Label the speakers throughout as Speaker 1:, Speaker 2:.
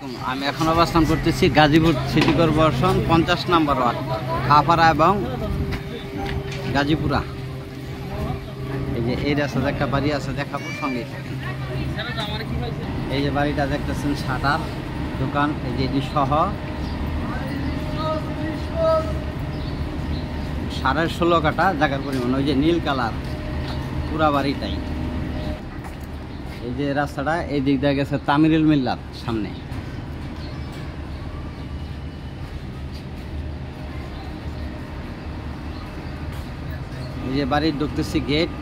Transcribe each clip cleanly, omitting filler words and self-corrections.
Speaker 1: আলাইকুম। আমি এখন অবস্থান করতেছি গাজীপুর সিটি কর্পোরেশন 50 নম্বর ওয়ার্ড, খাপাড়া এবং গাজীপুরা। এই যে এই রাস্তাতে একটা বাড়ি আছে, দেখাবো, সঙ্গে থাকেন। এই যে বাড়িটা দেখতেছেন, শাটার দোকান, এই যে এটি সহ 16.5 কাঠা জায়গার পরিমাণ। ওই যে নীল কালার পুরা বাড়িটাই। এই যে রাস্তাটা এই দিক দিয়ে গেছে তামিরুল মিল্লাত সামনে। এই যে বাড়ির ঢুকতেছি গেট।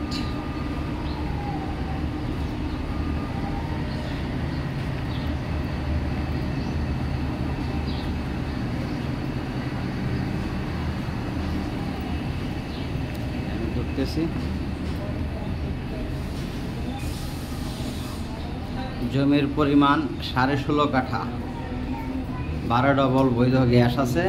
Speaker 1: ঢুকতেছি, জমির পরিমাণ 16.5 কাঠা, 12 ডবল বৈধ গ্যাস আছে।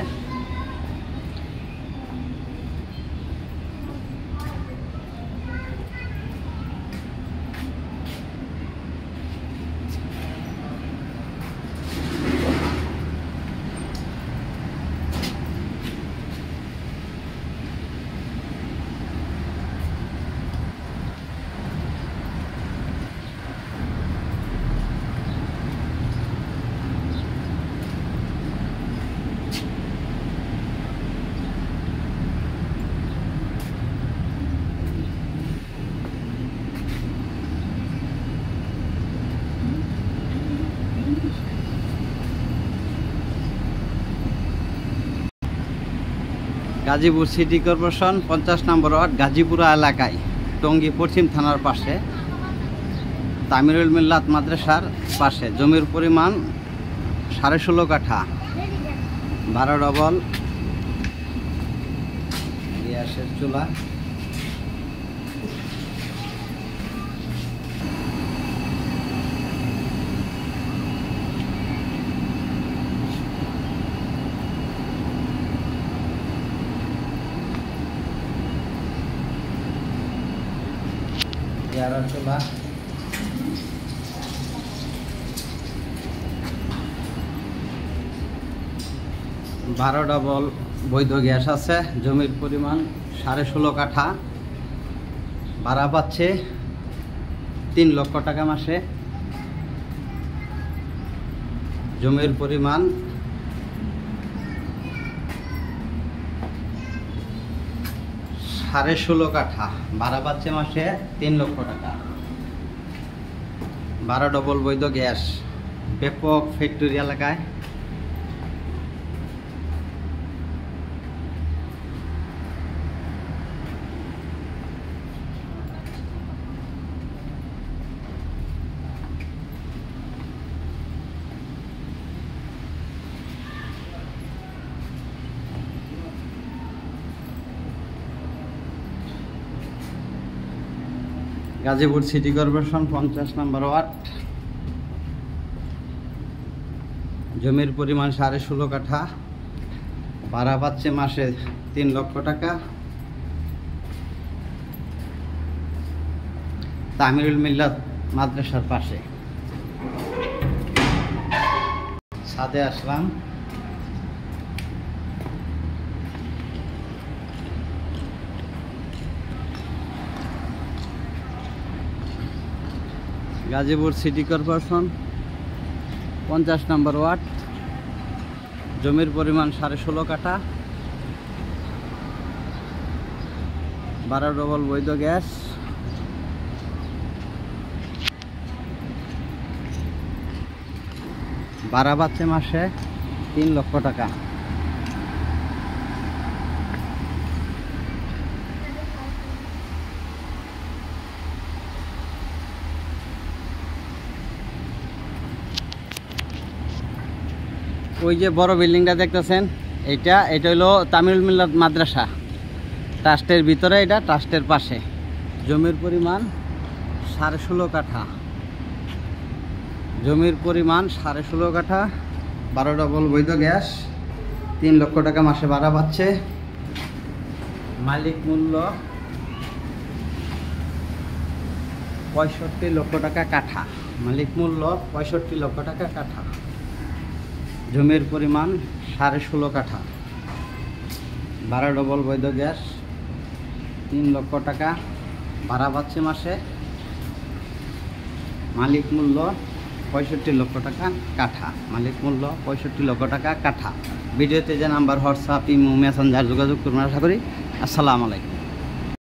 Speaker 1: গাজীপুর সিটি কর্পোরেশন 50 নম্বর ওয়ার্ড, গাজীপুরা এলাকায়, টঙ্গী পশ্চিম থানার পাশে, তামিরুল মিল্লাত মাদ্রাসার পাশে। জমির পরিমাণ 16.5 কাঠা, 12 ডবল গ্যাসের চুলা। চুলা, 12 ডবল বৈধ গ্যাস আছে। জমির পরিমাণ 16.5 কাঠা, ভাড়া পাচ্ছে 3 লক্ষ টাকা মাসে। জমির পরিমাণ 16.5 কাঠা, ভাড়া পাচ্ছে মাসে 3 লক্ষ টাকা। 12 ডবল বৈধ গ্যাস, ব্যাপক ফ্যাক্টরি এলাকায়। গাজীপুর সিটি কর্পোরেশন 50 নম্বর ওয়ার্ড, জমির পরিমাণ 16.5 কাঠা, ভাড়া পাচ্ছে মাসে 3 লক্ষ টাকা। তামিরুল মিল্লাত মাদ্রাসার পাশে। ছাদে আসলাম। গাজীপুর সিটি কর্পোরেশন 50 নম্বর ওয়ার্ড, জমির পরিমাণ 16.5 কাঠা, 12 ডবল বৈধ গ্যাস। ভাড়া পাচ্ছে মাসে 3 লক্ষ টাকা। ওই যে বড় বিল্ডিংটা দেখতেছেন, এটা হলো তামিরুল মিল্লাত মাদ্রাসা ট্রাস্টের ভিতরে, এটা ট্রাস্টের পাশে। জমির পরিমাণ 16.5 কাঠা, জমির পরিমাণ 16.5 কাঠা, 12 ডবল বৈধ গ্যাস, 3 লক্ষ টাকা মাসে ভাড়া পাচ্ছে। মালিক মূল্য 65 লক্ষ টাকা কাঠা, মালিক মূল্য 65 লক্ষ টাকা কাঠা। জমির পরিমাণ 16.5 কাঠা, 12 ডবল বৈধ গ্যাস, 3 লক্ষ টাকা ভাড়া পাচ্ছি মাসে। মালিক মূল্য 65 লক্ষ টাকা কাঠা, মালিক মূল্য 65 লক্ষ টাকা কাঠা। ভিডিওতে যে নাম্বার হোয়াটসঅ্যাপ, ইমো, মেসেঞ্জার যোগাযোগ করবেন। আশা করি। আসসালামু আলাইকুম।